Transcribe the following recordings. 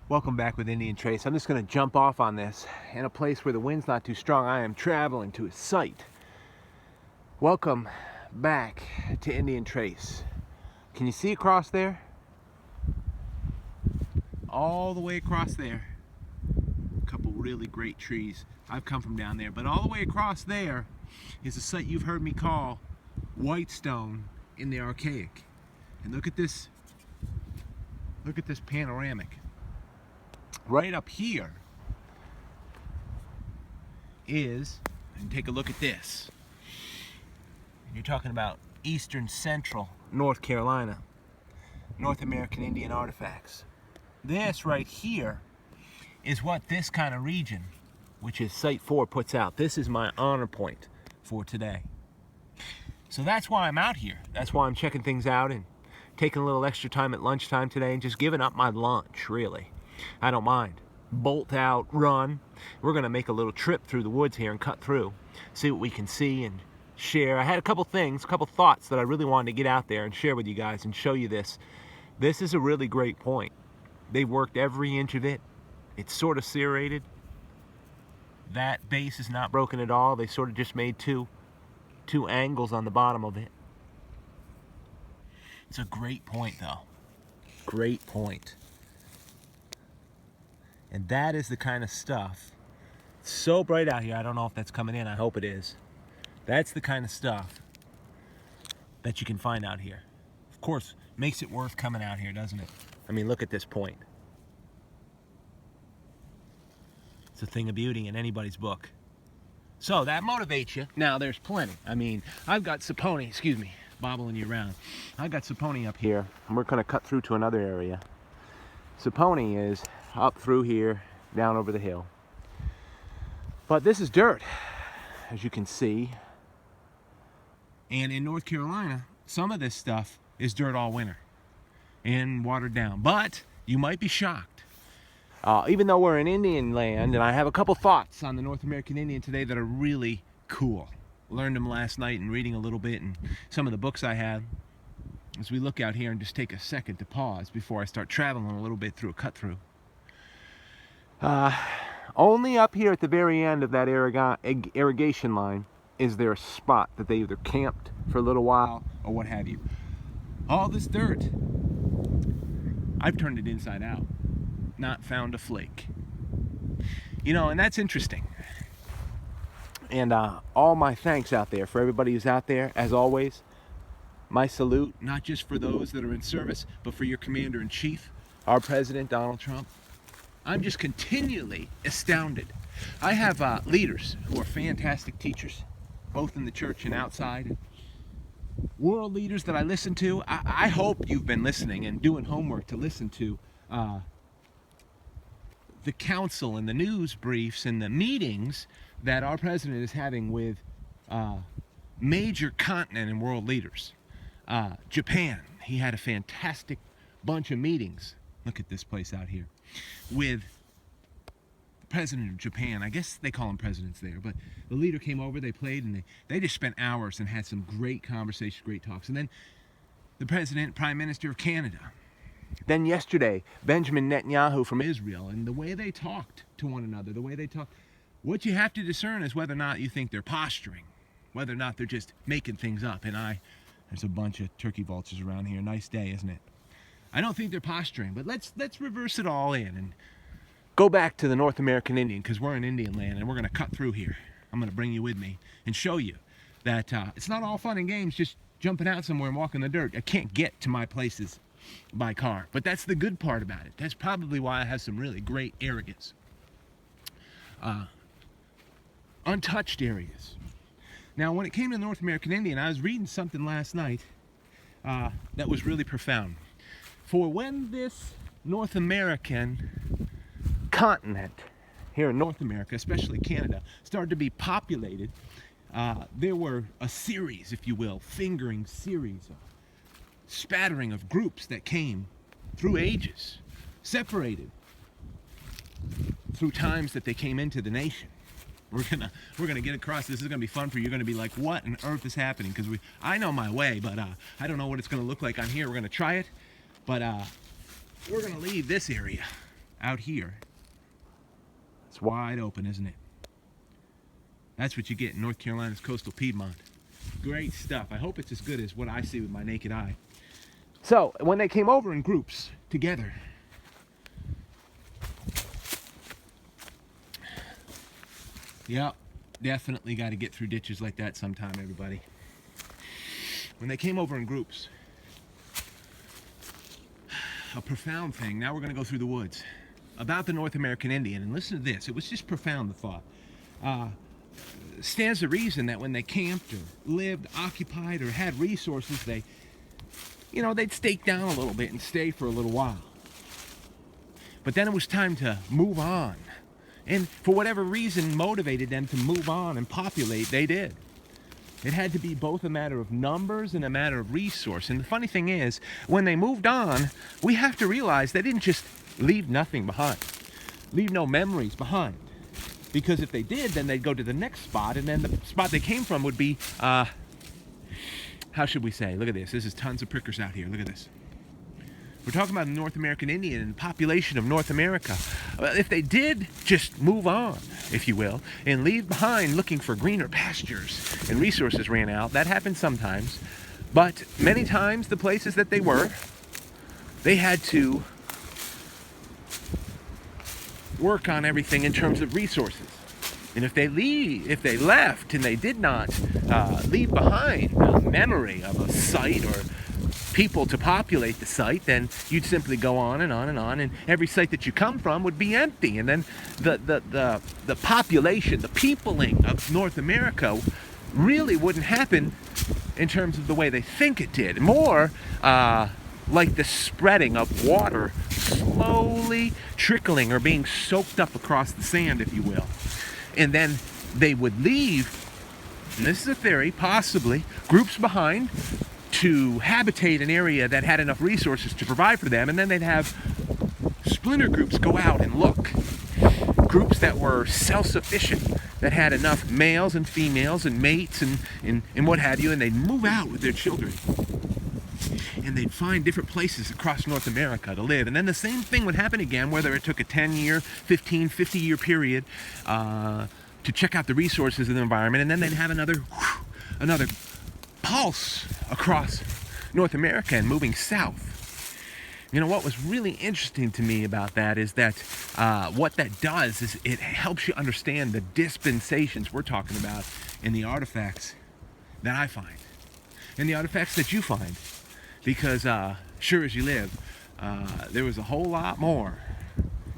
Welcome back with Indian Trace. I'm just going to jump off on this in a place where the wind's not too strong. I am traveling to a site. Welcome back to Indian Trace. Can you see across there? All the way across there. A couple really great trees. I've come from down there, but all the way across there is a site you've heard me call Whitestone in the Archaic. And look at this panoramic. Right up here is, and take a look at this. You're talking about eastern central North Carolina, North American Indian artifacts. This right here is what this kind of region, which is Site 4, puts out. This is my honor point for today. So that's why I'm out here. That's why I'm checking things out and taking a little extra time at lunchtime today and just giving up my lunch, really. I don't mind. Bolt out, run. We're gonna make a little trip through the woods here and cut through, see what we can see and share. I had a couple thoughts that I really wanted to get out there and share with you guys and show you this. This is a really great point. They worked every inch of it. It's sort of serrated. That base is not broken at all. They sort of just made two angles on the bottom of it. It's a great point though. Great point. And that is the kind of stuff, it's so bright out here, I don't know if that's coming in, I hope it is. That's the kind of stuff that you can find out here. Of course, makes it worth coming out here, doesn't it? I mean, look at this point. It's a thing of beauty in anybody's book. So that motivates you. Now there's plenty. I mean, I've got Saponi, excuse me, bobbling you around. I've got Saponi up here, and we're gonna cut through to another area. Saponi is up through here, down over the hill. But this is dirt, as you can see. And in North Carolina, some of this stuff is dirt all winter and watered down. But you might be shocked. Even though we're in Indian land, and I have a couple thoughts on the North American Indian today that are really cool. Learned them last night and reading a little bit in some of the books I have. As we look out here and just take a second to pause before I start traveling a little bit through a cut through. Only up here at the very end of that irrigation line is there a spot that they either camped for a little while or what have you. All this dirt, I've turned it inside out, not found a flake. You know, and that's interesting. And all my thanks out there for everybody who's out there, as always. My salute, not just for those that are in service, but for your commander-in-chief, our president, Donald Trump. I'm just continually astounded. I have leaders who are fantastic teachers, both in the church and outside. World leaders that I listen to. I hope you've been listening and doing homework to listen to the council and the news briefs and the meetings that our president is having with major continent and world leaders. Japan, he had a fantastic bunch of meetings. Look at this place out here. With the president of Japan. I guess they call him presidents there, but the leader came over, they played, and they just spent hours and had some great conversations, great talks. And then the president, prime minister of Canada. Then yesterday, Benjamin Netanyahu from Israel, and the way they talked to one another, the way they talked. What you have to discern is whether or not you think they're posturing, whether or not they're just making things up. And there's a bunch of turkey vultures around here. Nice day, isn't it? I don't think they're posturing, but let's reverse it all in and go back to the North American Indian, because we're in Indian land and we're going to cut through here. I'm going to bring you with me and show you that it's not all fun and games just jumping out somewhere and walking the dirt. I can't get to my places by car, but that's the good part about it. That's probably why I have some really great areas. Untouched areas. Now, when it came to North American Indian, I was reading something last night that was really profound. For when this North American continent, here in North America, especially Canada, started to be populated, there were a series, if you will, fingering series, spattering of groups that came through ages, separated through times that they came into the nation. We're gonna get across. This is gonna be fun for you. You're gonna be like, what on earth is happening? Because I know my way, but I don't know what it's gonna look like on here. We're gonna try it, but we're gonna leave this area out here. It's wide open, isn't it? That's what you get in North Carolina's coastal Piedmont. Great stuff. I hope it's as good as what I see with my naked eye. So, when they came over in groups together, yeah, definitely got to get through ditches like that sometime, everybody. When they came over in groups, a profound thing, now we're going to go through the woods, about the North American Indian, and listen to this, it was just profound, the thought. Stands to reason that when they camped or lived, occupied, or had resources, they'd stake down a little bit and stay for a little while. But then it was time to move on. And for whatever reason motivated them to move on and populate, they did. It had to be both a matter of numbers and a matter of resource. And the funny thing is, when they moved on, we have to realize they didn't just leave nothing behind, leave no memories behind. Because if they did, then they'd go to the next spot, and then the spot they came from would be, how should we say? Look at this. This is tons of prickers out here. Look at this. We're talking about the North American Indian and the population of North America. If they did just move on, if you will, and leave behind looking for greener pastures and resources ran out, that happened sometimes. But many times, the places that they were, they had to work on everything in terms of resources. And if they left and they did not leave behind a memory of a site or people to populate the site, then you'd simply go on and on and on, and every site that you come from would be empty. And then the population, the peopling of North America really wouldn't happen in terms of the way they think it did. More like the spreading of water slowly trickling or being soaked up across the sand, if you will. And then they would leave, and this is a theory, possibly, groups behind to habitate an area that had enough resources to provide for them, and then they'd have splinter groups go out and look. Groups that were self-sufficient, that had enough males and females and mates and what have you, and they'd move out with their children. And they'd find different places across North America to live. And then the same thing would happen again, whether it took a 10-year, 15, 50-year period to check out the resources of the environment. And then they'd have another pulse across North America and moving south. You know, what was really interesting to me about that is that what that does is it helps you understand the dispensations we're talking about in the artifacts that I find, and the artifacts that you find. Because sure as you live, there was a whole lot more,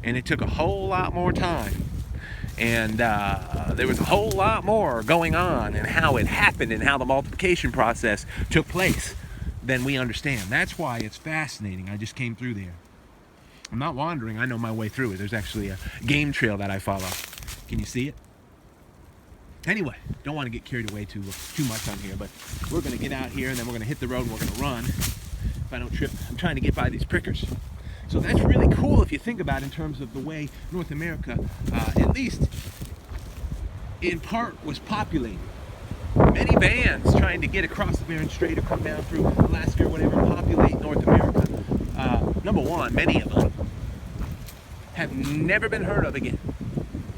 and it took a whole lot more time, and there was a whole lot more going on, and how it happened and how the multiplication process took place than we understand. That's why it's fascinating. I just came through there. I'm not wandering. I know my way through it. There's actually a game trail that I follow. Can you see it? Anyway, don't want to get carried away too much on here, but we're going to get out here, and then we're going to hit the road, and we're going to run. If I don't trip, I'm trying to get by these prickers. So that's really cool if you think about it in terms of the way North America, at least in part, was populated. Many bands trying to get across the Bering Strait or come down through Alaska or whatever and populate North America. Number one, many of them have never been heard of again.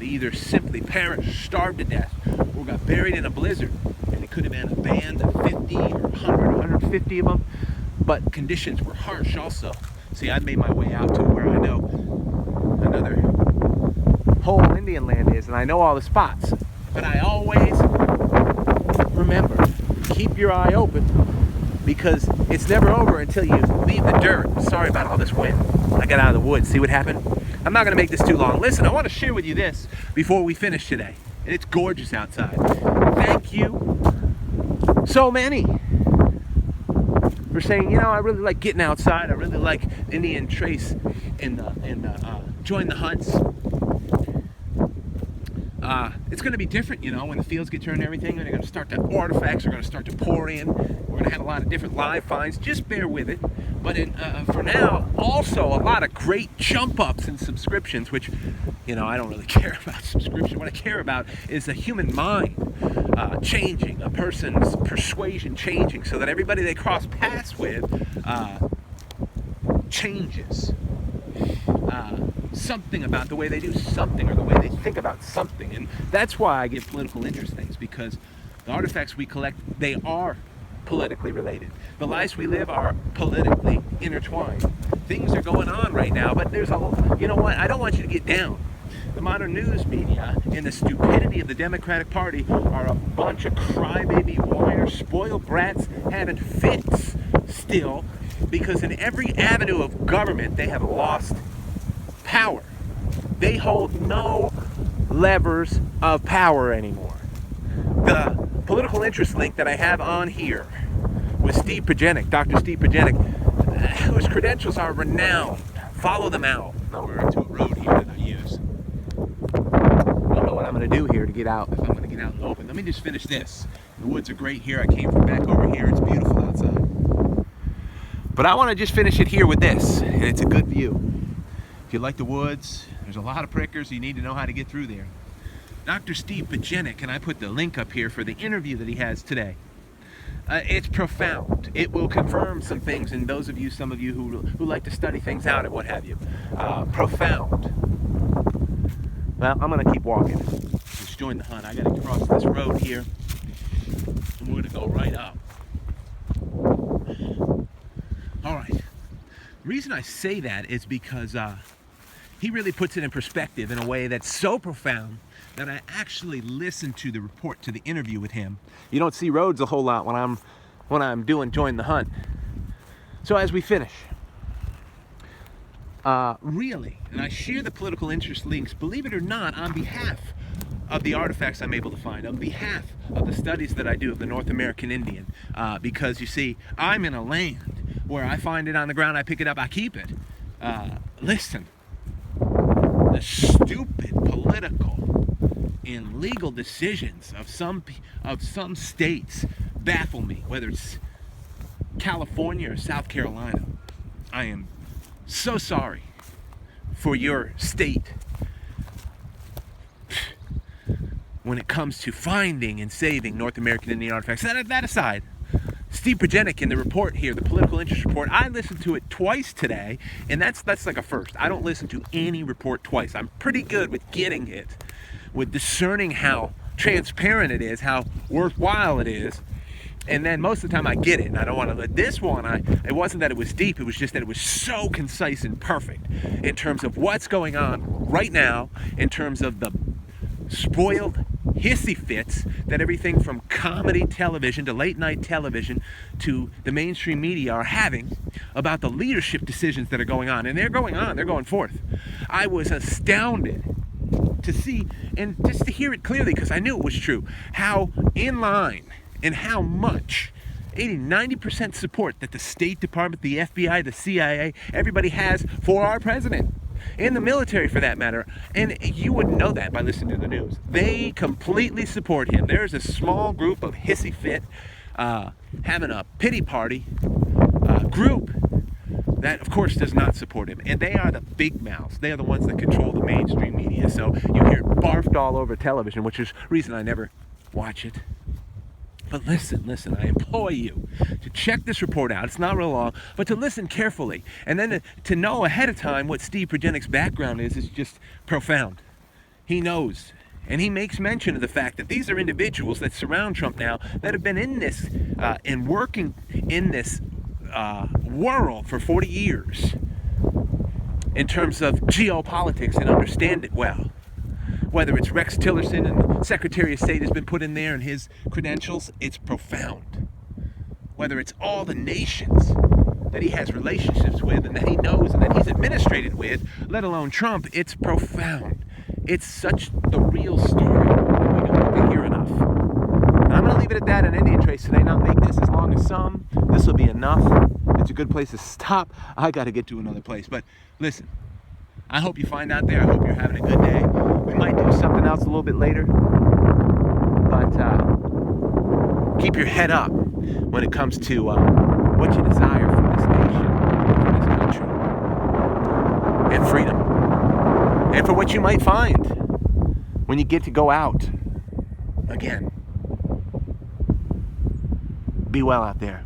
They either simply perished, starved to death, or got buried in a blizzard. And it could have been a band of 50 or 100, 150 of them. But conditions were harsh also. See, I made my way out to where I know another whole Indian land is, and I know all the spots. But I always remember, keep your eye open, because it's never over until you leave the dirt. Sorry about all this wind. I got out of the woods. See what happened? I'm not going to make this too long. Listen, I want to share with you this before we finish today. And it's gorgeous outside. Thank you so many for saying, I really like getting outside. I really like Indian trace and join the hunts. It's going to be different, when the fields get turned and everything. They're going to start to, artifacts are going to start to pour in. We're going to have a lot of different live finds. Just bear with it. But for now, also a lot of great jump ups and subscriptions, which, I don't really care about subscription. What I care about is the human mind changing, a person's persuasion changing, so that everybody they cross paths with changes. something about the way they do something or the way they think about something. And that's why I get political interest things, because the artifacts we collect, they are politically related. The lives we live are politically intertwined. Things are going on right now, but there's you know what, I don't want you to get down. The modern news media and the stupidity of the Democratic Party are a bunch of crybaby, whiner, spoiled brats having fits still, because in every avenue of government they have lost power. They hold no levers of power anymore. The political interest link that I have on here with Steve Pieczenik, Dr. Steve Pieczenik, whose credentials are renowned. Follow them out. Over to a road here that I use. I don't know what I'm going to do here to get out, if I'm going to get out in the open. Let me just finish this. The woods are great here. I came from back over here. It's beautiful outside. But I want to just finish it here with this, and it's a good view. If you like the woods, there's a lot of prickers, so you need to know how to get through there. Dr. Steve Pieczenik, and I put the link up here for the interview that he has today. It's profound. It will confirm some things, and those of you, some of you who like to study things out and what have you. Profound. Well, I'm going to keep walking. Just join the hunt. I got to cross this road here, and we're going to go right up. All right. The reason I say that is because he really puts it in perspective in a way that's so profound that I actually listened to the report, to the interview with him. You don't see roads a whole lot when I'm doing Join the Hunt. So as we finish, really, and I share the political interest links, believe it or not, on behalf of the artifacts I'm able to find, on behalf of the studies that I do of the North American Indian, because you see, I'm in a land where I find it on the ground, I pick it up, I keep it. Listen, the stupid political and legal decisions of some states baffle me, whether it's California or South Carolina. I am so sorry for your state when it comes to finding and saving North American Indian artifacts. That aside, Steve Pieczenik in the report here, the political interest report, I listened to it twice today, and that's like a first. I don't listen to any report twice. I'm pretty good with getting it, with discerning how transparent it is, how worthwhile it is, and then most of the time I get it, and I don't want to let this one, it wasn't that it was deep, it was just that it was so concise and perfect in terms of what's going on right now, in terms of the spoiled hissy fits that everything from comedy television to late night television to the mainstream media are having about the leadership decisions that are going on. And they're going forth. I was astounded to see, and just to hear it clearly, because I knew it was true, how in line and how much 80-90% support that the State Department, the FBI, the CIA, everybody has for our president. In the military, for that matter, and you wouldn't know that by listening to the news. They completely support him. There's a small group of hissy fit, having a pity party group that, of course, does not support him. And they are the big mouths. They are the ones that control the mainstream media. So you hear it barfed all over television, which is the reason I never watch it. But listen, I implore you to check this report out. It's not real long, but to listen carefully. And then to know ahead of time what Steve Pieczenik's background is just profound. He knows, and he makes mention of the fact that these are individuals that surround Trump now that have been in this and working in this world for 40 years in terms of geopolitics and understand it well. Whether it's Rex Tillerson and the Secretary of State has been put in there and his credentials, it's profound. Whether it's all the nations that he has relationships with and that he knows and that he's administrated with, let alone Trump, it's profound. It's such the real story. We don't get to hear enough. And I'm going to leave it at that on Indian Trace today, not make this as long as some. This will be enough. It's a good place to stop. I got to get to another place. But listen, I hope you find out there. I hope you're having a good day. We might do something else a little bit later. But keep your head up when it comes to what you desire from this nation, from this country, and freedom. And for what you might find when you get to go out again. Be well out there.